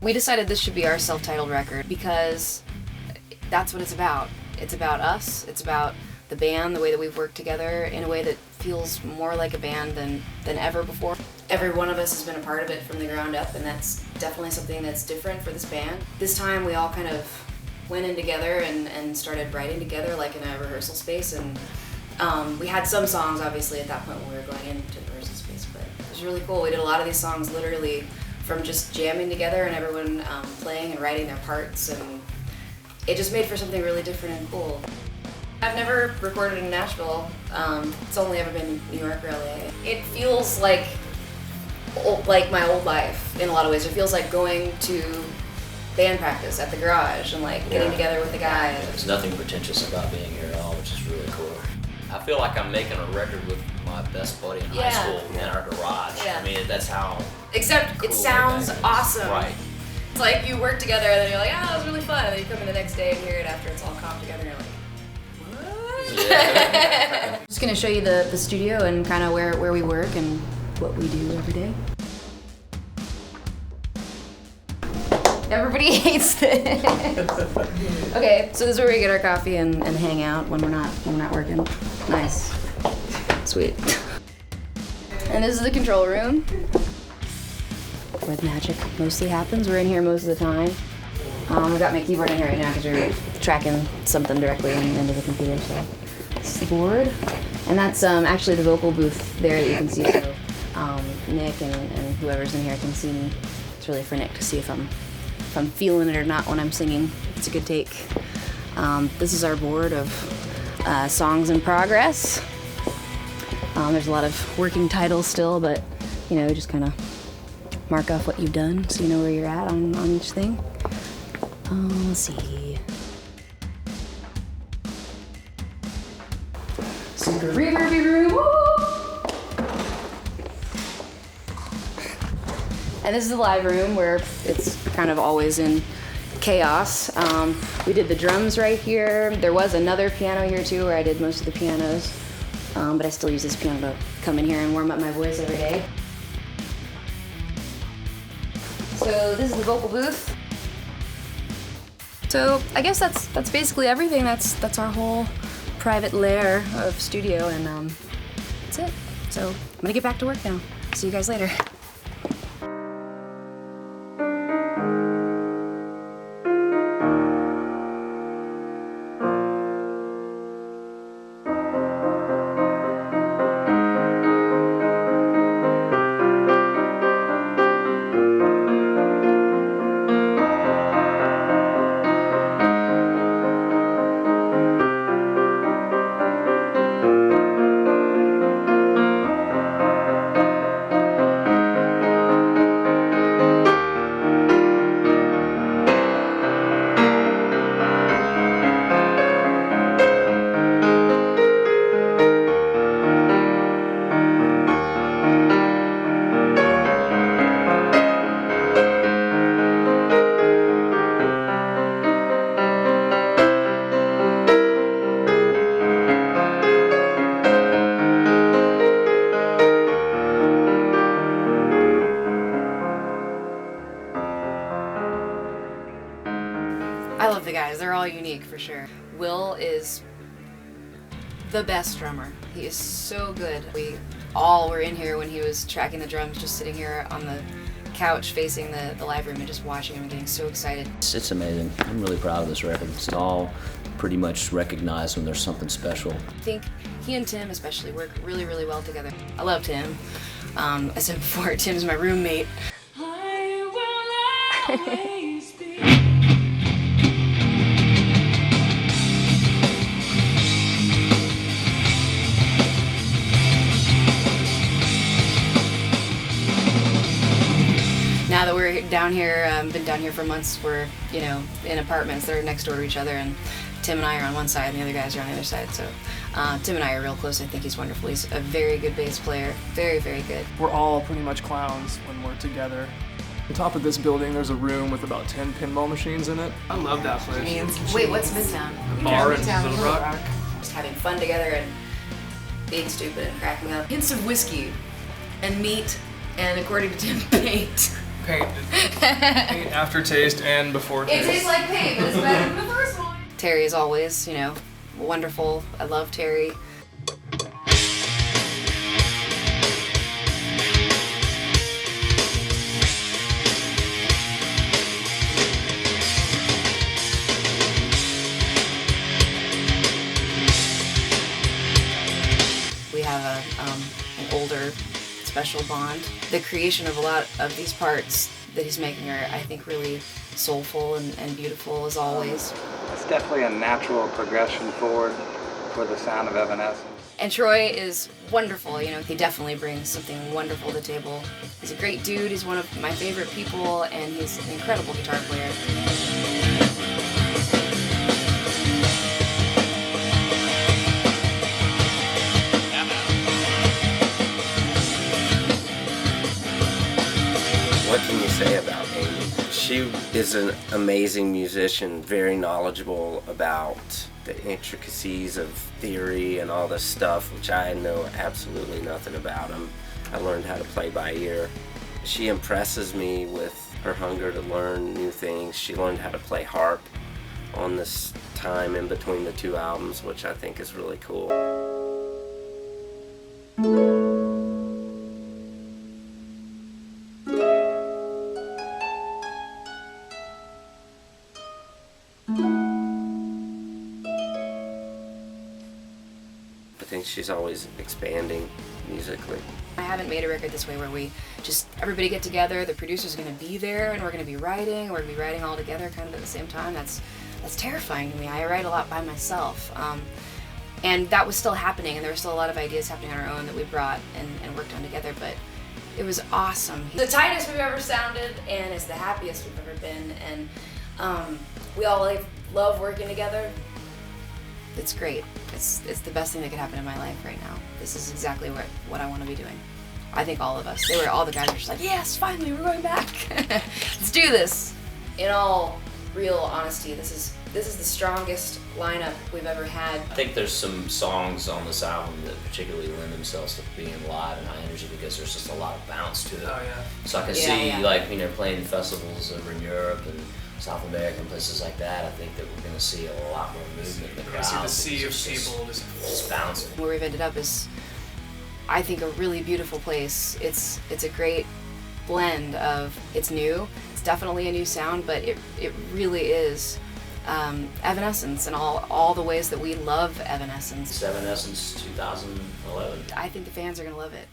We decided this should be our self-titled record because that's what it's about. It's about us, it's about the band, the way that we've worked together in a way that feels more like a band than ever before. Every one of us has been a part of it from the ground up, and that's definitely something that's different for this band. This time we all kind of went in together and started writing together like in a rehearsal space, and we had some songs obviously at that point when we were going into the rehearsal space, but it was really cool. We did a lot of these songs literally from just jamming together and everyone playing and writing their parts, and it just made for something really different and cool. I've never recorded in Nashville. It's only ever been New York or LA. It feels like my old life in a lot of ways. It feels like going to band practice at the garage and like getting together with the guys. There's nothing pretentious about being here at all, which is really cool. I feel like I'm making a record with my best buddy in high school in our garage. Yeah. I mean, that's how. Except cool it sounds awesome. Right. It's like you work together and then you're like, that was really fun. And then you come in the next day and hear it after it's all comped together and you're like, Yeah. I'm just gonna show you the studio and kind of where we work and what we do every day. Everybody hates this. Okay, so this is where we get our coffee and hang out when we're not working. Nice, sweet. And this is the control room where the magic mostly happens. We're in here most of the time. I've got my keyboard in here right now because we're tracking something directly into the computer. So this is the board, and that's actually the vocal booth there that you can see. So Nick and whoever's in here can see me. It's really for Nick to see if I'm feeling it or not when I'm singing. It's a good take. This is our board of songs in progress. There's a lot of working titles still, but you know, just kind of mark off what you've done so you know where you're at on each thing. Let's see. Super reverby room. Woo! And this is the live room where it's kind of always in chaos. We did the drums right here. There was another piano here too where I did most of the pianos. But I still use this piano to come in here and warm up my voice every day. So this is the vocal booth. So I guess that's basically everything. That's our whole private lair of studio, and that's it. So I'm gonna get back to work now. See you guys later. I love the guys. They're all unique for sure. Will is the best drummer. He is so good. We all were in here when he was tracking the drums, just sitting here on the couch facing the live room and just watching him and getting so excited. It's amazing. I'm really proud of this record. It's all pretty much recognized when there's something special. I think he and Tim especially work really, really well together. I love Tim. I said before, Tim's my roommate. I will always be. Now that we're down here, been down here for months, we're, you know, in apartments that are next door to each other, and Tim and I are on one side and the other guys are on the other side, so Tim and I are real close. I think he's wonderful. He's a very good bass player, very, very good. We're all pretty much clowns when we're together. On top of this building, there's a room with about 10 pinball machines in it. I love that place. Wait, what's Midtown? Bar in Little Rock. Just having fun together and being stupid and cracking up. Hints of whiskey and meat and, according to Tim, paint. paint. Paint aftertaste and before taste. It tastes like paint, but it's better than the first one. Terry is always, wonderful. I love Terry. We have an older special bond. The creation of a lot of these parts that he's making are, I think, really soulful and beautiful as always. It's definitely a natural progression forward for the sound of Evanescence. And Troy is wonderful, he definitely brings something wonderful to the table. He's a great dude, he's one of my favorite people, and he's an incredible guitar player. What can you say about Amy? She is an amazing musician, very knowledgeable about the intricacies of theory and all this stuff, which I know absolutely nothing about. I learned how to play by ear. She impresses me with her hunger to learn new things. She learned how to play harp on this time in between the two albums, which I think is really cool. I think she's always expanding musically. I haven't made a record this way where we just everybody get together, the producer's going to be there, and we're going to be writing all together kind of at the same time. That's terrifying to me. I write a lot by myself. And that was still happening, and there were still a lot of ideas happening on our own that we brought and worked on together, but it was awesome. The tightest we've ever sounded, and it's the happiest we've ever been, and we all love working together. It's great. It's the best thing that could happen in my life right now. This is exactly what I want to be doing. I think all of us. All the guys were just like, yes, finally, we're going back. Let's do this. In all real honesty, this is the strongest lineup we've ever had. I think there's some songs on this album that particularly lend themselves to being live and high energy because there's just a lot of bounce to it. Oh yeah. So I can see playing festivals over in Europe and South America and places like that. I think that we're going to see a lot more movement in the crowd. We're going to see the sea of people just bouncing. Where we've ended up is, I think, a really beautiful place. It's a great blend of, it's new, it's definitely a new sound, but it really is Evanescence and all the ways that we love Evanescence. It's Evanescence 2011. I think the fans are going to love it.